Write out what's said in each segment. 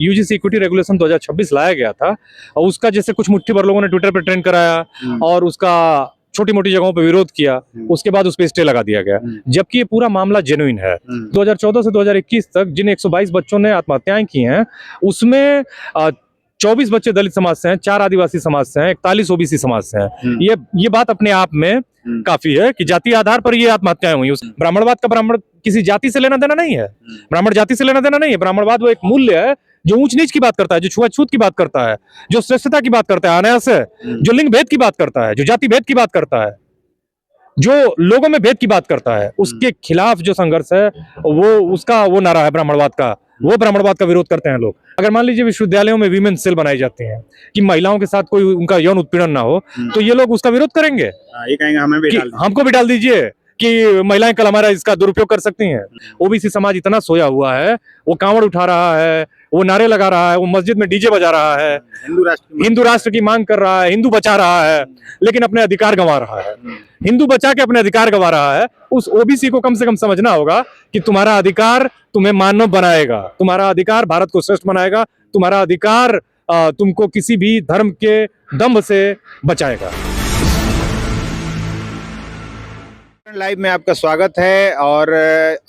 UGC equity regulation 2026 लाया गया था और उसका जैसे कुछ मुट्ठी भर लोगों ने ट्विटर पे ट्रेंड कराया और उसका छोटी मोटी जगहों पे विरोध किया, उसके बाद उस पे स्टे लगा दिया गया, जबकि ये पूरा मामला जेन्युइन है। 2014 से 2021 तक जिन 122 बच्चों ने आत्महत्याएं की हैं उसमें 24 बच्चे दलित समाज से हैं, 4 आदिवासी समाज से हैं, 41 ओबीसी समाज से हैं। ये बात अपने आप में काफी है कि जाति आधार पर ये आत्महत्याएं हुई। उस ब्राह्मणवाद का ब्राह्मण किसी जाति से लेना देना नहीं है, ब्राह्मण जाति से लेना देना नहीं है। ब्राह्मणवाद वो एक मूल्य है जो ऊंच नीच की बात करता है, जो छुआछूत की बात करता है, जो श्रेष्ठता की बात करता है, अनायास है, जो लिंग भेद की बात करता है, जो जाति भेद की बात करता है, जो लोगों में भेद की बात करता है, उसके खिलाफ जो संघर्ष है वो नारा है ब्राह्मणवाद का। वो ब्राह्मणवाद का विरोध करते हैं लोग। अगर मान लीजिए विश्वविद्यालयों में वीमेन सेल बनाई जाती हैं कि महिलाओं के साथ कोई उनका यौन उत्पीड़न ना हो, तो ये लोग उसका विरोध करेंगे। ये कहेंगे हमें भी हमको भी डाल दीजिए कि महिलाएं कल हमारा इसका दुरुपयोग कर सकती हैं। ओबीसी समाज इतना सोया हुआ है, वो कांवड़ उठा रहा है, वो नारे लगा रहा है, वो मस्जिद में डीजे बजा रहा है, हिंदू राष्ट्र की मांग कर रहा है, हिंदू बचा रहा है, लेकिन अपने अधिकार गंवा रहा है। हिंदू बचा के अपने अधिकार गंवा रहा है। उस ओबीसी को कम से कम समझना होगा कि तुम्हारा अधिकार तुम्हें मानव बनाएगा, तुम्हारा अधिकार भारत को श्रेष्ठ बनाएगा, तुम्हारा अधिकार तुमको किसी भी धर्म के दंभ से बचाएगा। लाइव में आपका स्वागत है। और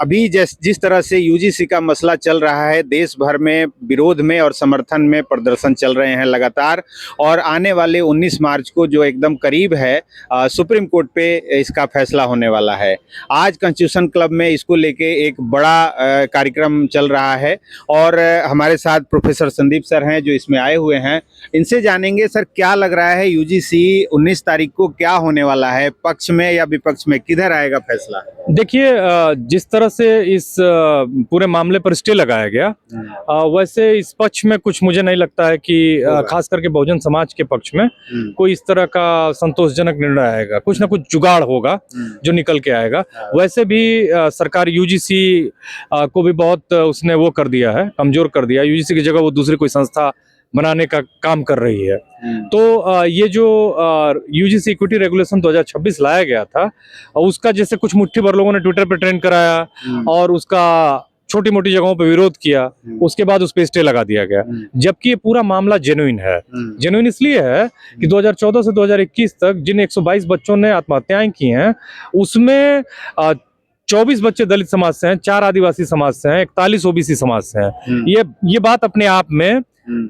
अभी जिस तरह से यूजीसी का मसला चल रहा है, देश भर में विरोध में और समर्थन में प्रदर्शन चल रहे हैं लगातार, और आने वाले 19 मार्च को जो एकदम करीब है, सुप्रीम कोर्ट पे इसका फैसला होने वाला है। आज कॉन्स्टिट्यूशन क्लब में इसको लेके एक बड़ा कार्यक्रम चल रहा है और हमारे साथ प्रोफेसर संदीप सर हैं जो इसमें आए हुए हैं। इनसे जानेंगे सर क्या लग रहा है यूजीसी 19 तारीख को क्या होने वाला है, पक्ष में या विपक्ष में, किधर आएगा फैसला? देखिए, जिस तरह से इस पूरे मामले पर स्टे लगाया गया, वैसे इस पक्ष में कुछ मुझे नहीं लगता है कि खास करके बहुजन समाज के पक्ष में कोई इस तरह का संतोषजनक निर्णय आएगा। कुछ ना कुछ जुगाड़ होगा जो निकल के आएगा। वैसे भी सरकार यूजीसी को भी बहुत उसने वो कर दिया है, कमजोर कर दिया। यूजीसी की जगह वो दूसरी कोई संस्था बनाने का काम कर रही है। तो ये जो यूजीसी इक्विटी रेगुलेशन 2026 लाया गया था, उसका जैसे कुछ मुट्ठी भर लोगों ने ट्विटर पे ट्रेंड कराया और उसका छोटी मोटी जगहों पे विरोध किया, उसके बाद उस पे स्टे लगा दिया गया, जबकि ये पूरा मामला जेन्युइन है। जेन्युइन इसलिए है कि 2014 से 2021 तक जिन 122 बच्चों ने आत्महत्याएं की हैं उसमें 24 बच्चे दलित समाज से हैं, 4 आदिवासी समाज से हैं, 41 ओबीसी समाज से हैं। ये बात अपने आप में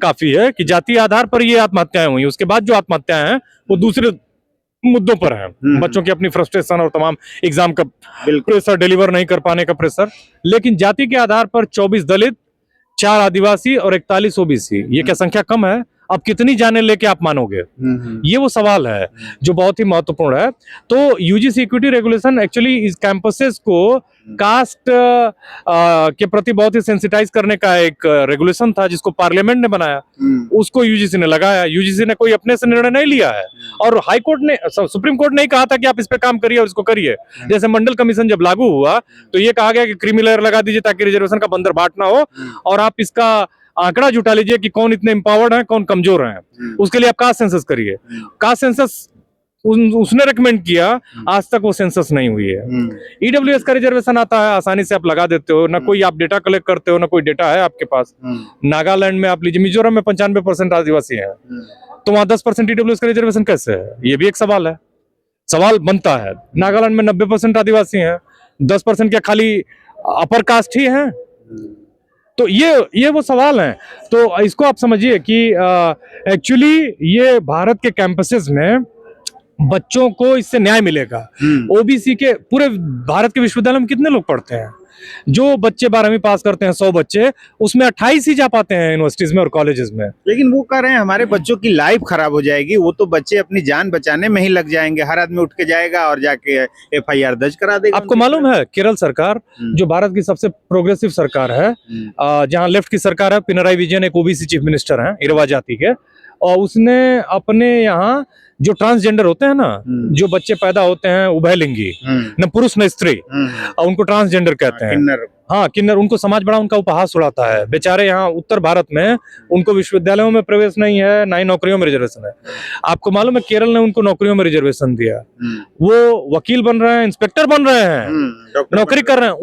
काफी है कि जाति आधार पर ये आत्महत्याएं हुई। उसके बाद जो आत्महत्याएं हैं वो दूसरे मुद्दों पर हैं, बच्चों की अपनी फ्रस्ट्रेशन और तमाम एग्जाम का प्रेशर, डिलीवर नहीं कर पाने का प्रेशर। लेकिन जाति के आधार पर 24 दलित, 4 आदिवासी और 41 ओबीसी, ये क्या संख्या कम है? अब कितनी जाने लेके आप मानोगे? ये वो सवाल है जो बहुत ही महत्वपूर्ण है। तो यूजीसी इक्विटी रेगुलेशन एक्चुअली इस कैंपसेस को कास्ट के प्रति बहुत ही सेंसिटाइज करने का एक रेगुलेशन था जिसको पार्लियामेंट ने बनाया, उसको यूजीसी ने लगाया। यूजीसी ने कोई अपने से निर्णय नहीं लिया है और हाई कोर्ट ने, सुप्रीम कोर्ट ने ही कहा था कि आप इस पे काम करिए और इसको करिए। जैसे मंडल कमीशन जब लागू हुआ तो ये कहा गया कि क्रीमी लेयर लगा दीजिए ताकि रिजर्वेशन का बंदर बाट ना हो, और आप इसका आंकड़ा जुटा लीजिए कि कौन इतने एम्पावर्ड हैं, कौन कमजोर हैं। उसके लिए आप कास्ट सेंसस करिए। कास्ट सेंसस उसने रेकमेंड किया, आज तक वो सेंसस नहीं हुई है। ईडब्ल्यूएस का रिजर्वेशन आता है, आसानी से आप लगा देते हो, ना कोई आप डेटा कलेक्ट करते हो, ना कोई डेटा है आपके पास। नागालैंड में आप लीजिए, मिजोरम में 95% आदिवासी हैं, तो वहां 10% ईडब्ल्यूएस का रिजर्वेशन कैसे है? ये भी एक सवाल है, सवाल बनता है। नागालैंड में 90% आदिवासी हैं, 10% क्या खाली अपर कास्ट ही है? तो ये वो सवाल हैं। तो इसको आप समझिए कि एक्चुअली ये भारत के कैंपसेस में बच्चों को इससे न्याय मिलेगा। ओबीसी के पूरे भारत के विश्वविद्यालय में कितने लोग पढ़ते हैं? जो बच्चे 12वीं पास करते हैं 100 बच्चे, उसमें 28 ही जा पाते हैं यूनिवर्सिटीज में और कॉलेजेस में। लेकिन वो कह रहे हैं हमारे बच्चों की लाइफ खराब हो जाएगी, वो तो बच्चे अपनी जान बचाने में ही लग जाएंगे। हर आदमी उठ के जाएगा और जाके एफआईआर दर्ज करा देगा। आपको मालूम है केरल सरकार जो भारत की सबसे प्रोग्रेसिव सरकार है, जहां लेफ्ट की सरकार है, पिनराई विजयन एक ओबीसी चीफ मिनिस्टर हैं, इरवा जाति के, और उसने अपने यहाँ जो ट्रांसजेंडर होते हैं ना, जो बच्चे पैदा होते हैं उभयलिंगी, न पुरुष न स्त्री, और उनको ट्रांसजेंडर कहते हैं। किन्नर। हाँ, किन्नर। उनको समाज बड़ा उनका उपहास उड़ाता है। बेचारे यहाँ उत्तर भारत में उनको विश्वविद्यालयों में प्रवेश नहीं है, ना ही नौकरियों में रिजर्वेशन है। आपको मालूम है केरल ने उनको नौकरियों में रिजर्वेशन दिया। वो वकील बन रहे हैं, इंस्पेक्टर बन रहे हैं, नौकरी कर रहे हैं,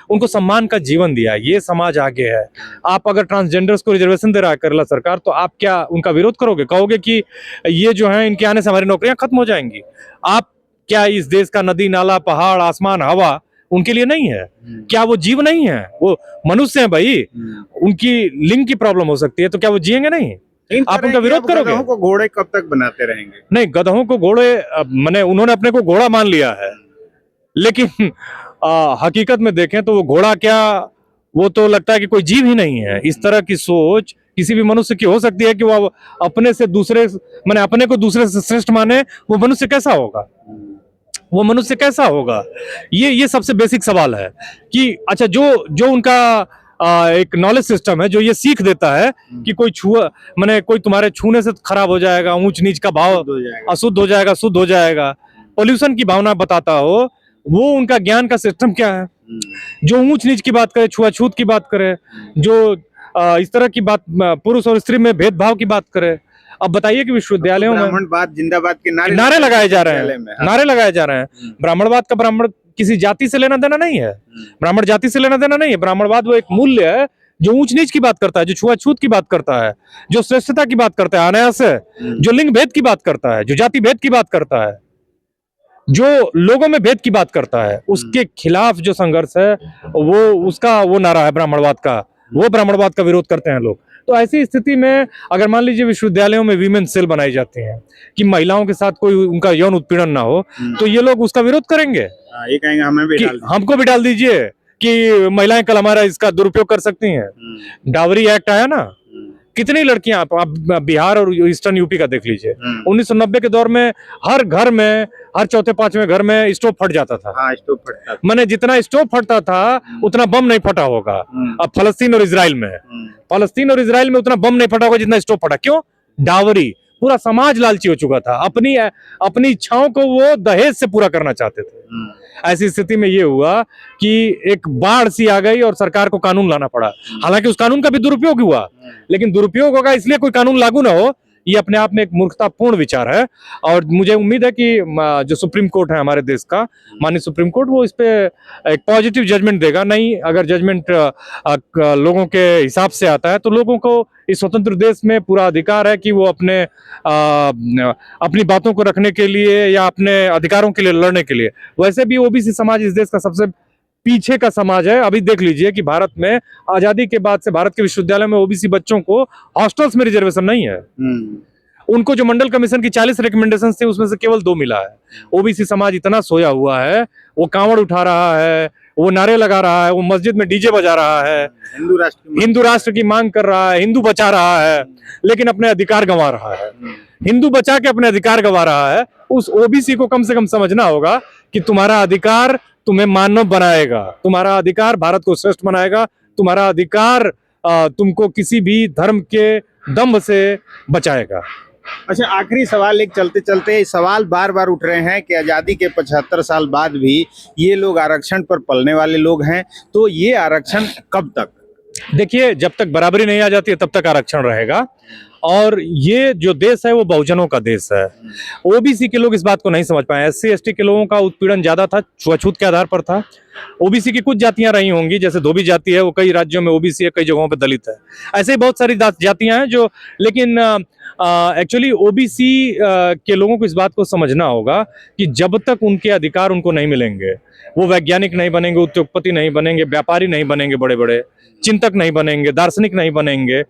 उनको सम्मान का जीवन दिया। ये समाज आगे है। आप अगर ट्रांसजेंडर्स को रिजर्वेशन दे रहा है केरला सरकार, तो आप क्या उनका विरोध करोगे? कहोगे कि ये जो है इनके आने से हमारी नौकरियां खत्म हो जाएंगी? आप क्या इस देश का नदी नाला पहाड़ आसमान हवा उनके लिए नहीं है? क्या वो जीव नहीं है? वो मनुष्य है भाई। उनकी लिंग की प्रॉब्लम हो सकती है, तो क्या वो जिएंगे नहीं? आप उनका विरोध करोगे? गधों को घोड़े कब तक बनाते रहेंगे? नहीं, गधों को घोड़े, माने उन्होंने अपने को घोड़ा मान लिया है, लेकिन हकीकत में देखें तो वो घोड़ा क्या, वो तो लगता है कि कोई जीव ही नहीं है। इस तरह की सोच किसी भी मनुष्य की हो सकती है कि वो अपने से दूसरे, माने अपने को दूसरे से श्रेष्ठ माने। वो मनुष्य कैसा होगा? वो मनुष्य कैसा होगा? ये सबसे बेसिक सवाल है कि अच्छा, जो उनका एक नॉलेज सिस्टम है, जो ये सीख देता है कि कोई माने कोई तुम्हारे छूने से खराब हो जाएगा, ऊंच नीच का भाव अशुद्ध हो जाएगा, शुद्ध हो जाएगा, पॉल्यूशन की भावना बताता हो, वो उनका ज्ञान का सिस्टम क्या है? जो ऊंच नीच की बात करे, छुआछूत की बात करे, जो इस तरह की बात, पुरुष और स्त्री में भेदभाव की बात करे। अब बताइए कि विश्वविद्यालयों में ब्राह्मणवाद जिंदाबाद के नारे लगाए जा रहे हैं, नारे लगाए जा रहे हैं। ब्राह्मणवाद का ब्राह्मण किसी जाति से लेना देना नहीं है, ब्राह्मण जाति से लेना देना नहीं है। ब्राह्मणवाद वो एक मूल्य है जो ऊंच नीच की बात करता है, जो छुआछूत की बात करता है, जो श्रेष्ठता की बात करता है, अनायास है, जो लिंग भेद की बात करता है, जो जाति भेद की बात करता है, जो लोगों में भेद की बात करता है, उसके खिलाफ जो संघर्ष है वो नारा है ब्राह्मणवाद का। वो ब्राह्मणवाद का विरोध करते हैं लोग। तो ऐसी स्थिति में अगर मान लीजिए विश्वविद्यालयों में वीमेन सेल बनाई जाती हैं कि महिलाओं के साथ कोई उनका यौन उत्पीड़न ना हो, तो ये लोग उसका विरोध करेंगे। ये कहेंगे हमें भी डाल दीजिए, हमको भी डाल दीजिए कि महिलाएं कल हमारा इसका दुरुपयोग कर सकती हैं। डावरी एक्ट आया ना, कितनी लड़कियां, आप बिहार और ईस्टर्न यूपी का देख लीजिए। 1990 के दौर में हर घर में, हर चौथे पांचवें घर में स्टोव फट जाता था। हाँ, स्टोव फटता था। माने जितना स्टोव फटता था उतना बम नहीं फटा होगा। अब फलस्तीन और इजराइल में उतना बम नहीं फटा होगा जितना स्टोव फटा। क्यों? डावरी। पूरा समाज लालची हो चुका था, अपनी इच्छाओं को वो दहेज से पूरा करना चाहते थे। ऐसी स्थिति में ये हुआ कि एक बाढ़ सी आ गई और सरकार को कानून लाना पड़ा। हालांकि उस कानून का भी दुरुपयोग हुआ, लेकिन दुरुपयोग होगा इसलिए कोई कानून लागू ना हो, ये अपने आप में एक मूर्खतापूर्ण विचार है। और मुझे उम्मीद है कि जो सुप्रीम कोर्ट है हमारे देश का, माननीय सुप्रीम कोर्ट, वो इस पे एक पॉजिटिव जजमेंट देगा। नहीं, अगर जजमेंट लोगों के हिसाब से आता है तो लोगों को इस स्वतंत्र देश में पूरा अधिकार है कि वो अपनी बातों को रखने के लिए या अपने अधिकारों के लिए लड़ने के लिए। वैसे भी ओबीसी समाज इस देश का सबसे पीछे का समाज है। अभी देख लीजिए कि भारत में आजादी के बाद से भारत के विश्वविद्यालय में ओबीसी बच्चों को हॉस्टल्स में रिजर्वेशन नहीं है। उनको जो मंडल कमीशन की 40 रिकमेंडेशन थी उसमें से केवल 2 मिला है। ओबीसी समाज इतना सोया हुआ है, वो कांवड़ उठा रहा है, वो नारे लगा रहा है, वो मस्जिद में डीजे बजा रहा है, हिंदू राष्ट्र की मांग कर रहा है, हिंदू बचा रहा है, लेकिन अपने अधिकार गंवा रहा है। हिंदू बचा के अपने अधिकार गंवा रहा है। उस ओबीसी को कम से कम समझना होगा कि तुम्हारा अधिकार तुम्हें मानव बनाएगा, तुम्हारा अधिकार भारत को श्रेष्ठ बनाएगा, तुम्हारा अधिकार तुमको किसी भी धर्म के दंभ से बचाएगा। अच्छा, आखिरी सवाल, एक चलते चलते सवाल बार बार उठ रहे हैं कि आज़ादी के 75 साल बाद भी ये लोग आरक्षण पर पलने वाले लोग हैं, तो ये आरक्षण कब तक? देखिए, जब तक बराबरी नहीं आ जाती है तब तक आरक्षण रहेगा। और ये जो देश है वो बहुजनों का देश है। ओबीसी के लोग इस बात को नहीं समझ पाए। एससी एसटी के लोगों का उत्पीड़न ज्यादा था, छुआछूत के आधार पर था। ओबीसी की कुछ जातियां रही होंगी, जैसे धोबी जाति है, वो कई राज्यों में ओबीसी है, कई जगहों पे दलित है। ऐसे ही बहुत सारी जातियां हैं जो, लेकिन एक्चुअली ओबीसी के लोगों को इस बात को समझना होगा कि जब तक उनके अधिकार उनको नहीं मिलेंगे, वो वैज्ञानिक नहीं बनेंगे, उद्योगपति नहीं बनेंगे, व्यापारी नहीं बनेंगे, बड़े बड़े चिंतक नहीं बनेंगे, दार्शनिक नहीं बनेंगे,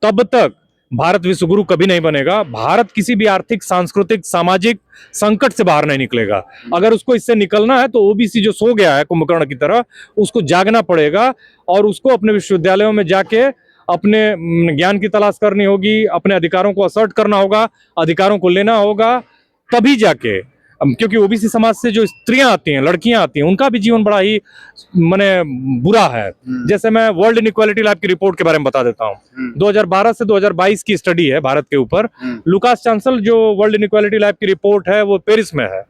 तब तक भारत विश्वगुरु कभी नहीं बनेगा। भारत किसी भी आर्थिक, सांस्कृतिक, सामाजिक संकट से बाहर नहीं निकलेगा। अगर उसको इससे निकलना है तो ओबीसी जो सो गया है कुंभकर्ण की तरह, उसको जागना पड़ेगा और उसको अपने विश्वविद्यालयों में जाके अपने ज्ञान की तलाश करनी होगी, अपने अधिकारों को असर्ट करना होगा, अधिकारों को लेना होगा, तभी जाके क्योंकि ओबीसी समाज से जो स्त्रियां आती हैं, लड़कियां आती हैं, उनका भी जीवन बड़ा ही माने बुरा है। जैसे मैं वर्ल्ड इनइक्वालिटी लैब की रिपोर्ट के बारे में बता देता हूँ। 2012 से 2022 की स्टडी है भारत के ऊपर। लुकास चांसल जो वर्ल्ड इनइक्वालिटी लैब की रिपोर्ट है वो पेरिस में है।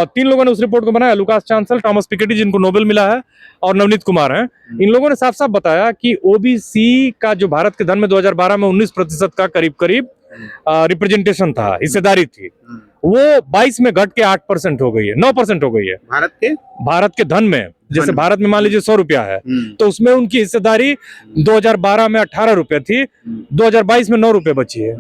3 लोगों ने उस रिपोर्ट को बनाया, लुकास चांसल, टॉमस पिकेटी जिनको नोबेल मिला है, और नवनीत कुमार हैं। इन लोगों ने साफ साफ बताया कि ओबीसी का जो भारत के धन में 2012 में 19% का करीब रिप्रेजेंटेशन था, हिस्सेदारी थी, वो 22 में घट के 8% हो गई है, 9% हो गई है। भारत के धन में, जैसे भारत में मान लीजिए 100 रुपया है, तो उसमें उनकी हिस्सेदारी 2012 में 18 रुपए थी, 2022 में 9 रुपए बची है।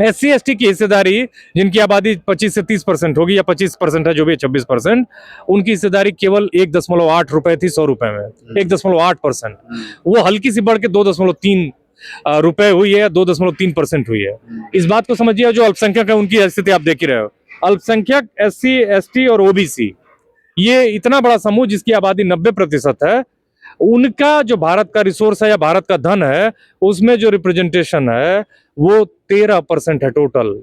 SC ST की हिस्सेदारी, जिनकी आबादी 25 से 30% होगी, या 25% है जो भी 26%, उनकी हिस्सेदारी केवल 1.8 रुपए थी 100 रुपए में, 1.8%। वो हल्की सी बढ़ के 2.3 रुपए हुई है, 2.3% हुई है। इस बात को समझिए, जो अल्पसंख्यक है उनकी स्थिति आप देख ही रहे हो। अल्पसंख्यक, SC ST और OBC, ये इतना बड़ा समूह जिसकी आबादी 90% है, उनका जो भारत का रिसोर्स है या भारत का धन है, उसमें जो रिप्रेजेंटेशन है वो 13% है टोटल।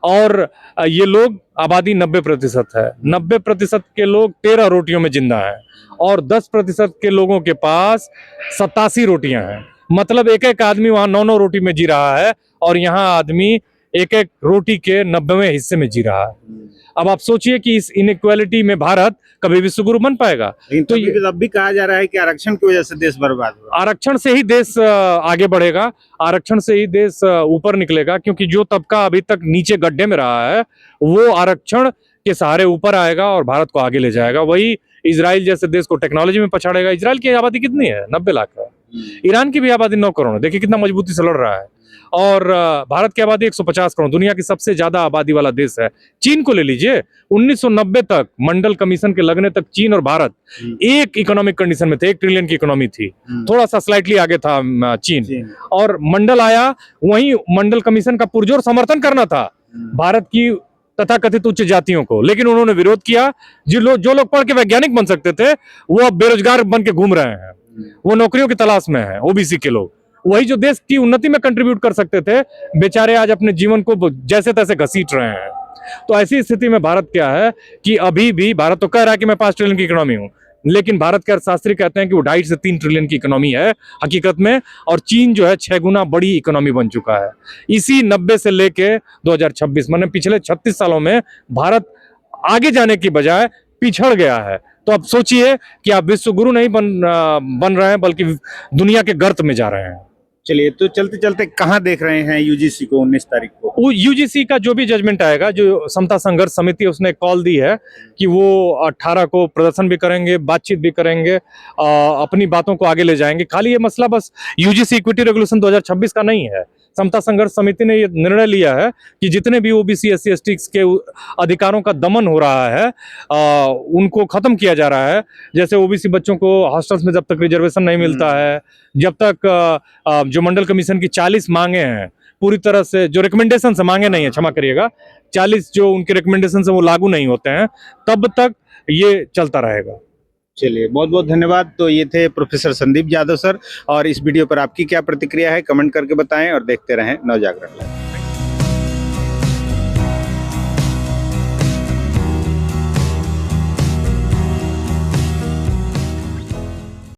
और ये लोग, आबादी 90% है, 90% के लोग 13 रोटियों में जिंदा है, और 10% के लोगों के पास 87 रोटियां हैं। मतलब एक एक आदमी वहां 9-9 रोटी में जी रहा है, और यहाँ आदमी एक एक रोटी के 90वें हिस्से में जी रहा है। अब आप सोचिए कि इस इनइक्वालिटी में भारत कभी विश्व गुरु बन पाएगा? तो अब भी कहा जा रहा है कि आरक्षण की वजह से देश बर्बाद हुआ। आरक्षण से ही देश आगे बढ़ेगा, आरक्षण से ही देश ऊपर निकलेगा, क्योंकि जो तबका अभी तक नीचे गड्ढे में रहा है वो आरक्षण के सहारे ऊपर आएगा और भारत को आगे ले जाएगा। वही इजराइल जैसे देश को टेक्नोलॉजी में पछाड़ेगा। इजराइल की आबादी कितनी है? 90 लाख है। ईरान की भी आबादी 9 करोड़ है, देखिए कितना मजबूती से लड़ रहा है। और भारत की आबादी 150 करोड़, दुनिया की सबसे ज्यादा आबादी वाला देश है। चीन को ले लीजिए, 1990 तक, मंडल कमीशन के लगने तक चीन और भारत एक इकोनॉमिक कंडीशन में थे, 1 ट्रिलियन की इकोनॉमी थी, थोड़ा सा स्लाइटली आगे था चीन, और मंडल आया, वहीं मंडल कमीशन का पुरजोर समर्थन करना था भारत की तथाकथित उच्च जातियों को, लेकिन उन्होंने विरोध किया। जो लोग पढ़ के वैज्ञानिक बन सकते थे वो अब बेरोजगार बन के घूम रहे हैं, वो नौकरियों की तलाश में है। ओबीसी के लोग, वही जो देश की उन्नति में कंट्रीब्यूट कर सकते थे, बेचारे आज अपने जीवन को जैसे तैसे घसीट रहे हैं। तो ऐसी स्थिति में भारत क्या है कि अभी भी भारत तो कह रहा है कि मैं 5 ट्रिलियन की इकोनॉमी हूं, लेकिन भारत के अर्थशास्त्री कहते हैं कि वो 2.5 से 3 ट्रिलियन की इकोनॉमी है हकीकत में, और चीन जो है 6 गुना बड़ी इकोनॉमी बन चुका है। इसी 90 से लेके 2026, माने पिछले 36 सालों में भारत आगे जाने की बजाय पिछड़ गया है। तो अब सोचिए कि आप विश्व गुरु नहीं बन रहे हैं, बल्कि दुनिया के गर्त में जा रहे हैं। चलिए, तो चलते चलते कहाँ देख रहे हैं यूजीसी को 19 तारीख को? यूजीसी का जो भी जजमेंट आएगा, जो समता संघर्ष समिति उसने कॉल दी है कि वो 18 को प्रदर्शन भी करेंगे, बातचीत भी करेंगे, अपनी बातों को आगे ले जाएंगे। खाली ये मसला बस यूजीसी इक्विटी रेगुलेशन 2026 का नहीं है। समता संघर्ष समिति ने ये निर्णय लिया है कि जितने भी ओबीसी SC ST के अधिकारों का दमन हो रहा है, उनको खत्म किया जा रहा है। जैसे ओबीसी बच्चों को हॉस्टल्स में जब तक रिजर्वेशन नहीं मिलता है, जब तक जो मंडल कमीशन की 40 मांगे हैं पूरी तरह से, जो रिकमेंडेशन से, मांगे नहीं है, क्षमा करिएगा, 40 जो उनके रिकमेंडेशन से वो लागू नहीं होते हैं, तब तक ये चलता रहेगा। चलिए, बहुत बहुत धन्यवाद। तो ये थे प्रोफेसर संदीप यादव सर, और इस वीडियो पर आपकी क्या प्रतिक्रिया है कमेंट करके बताएं, और देखते रहें नवजागरण लाइव।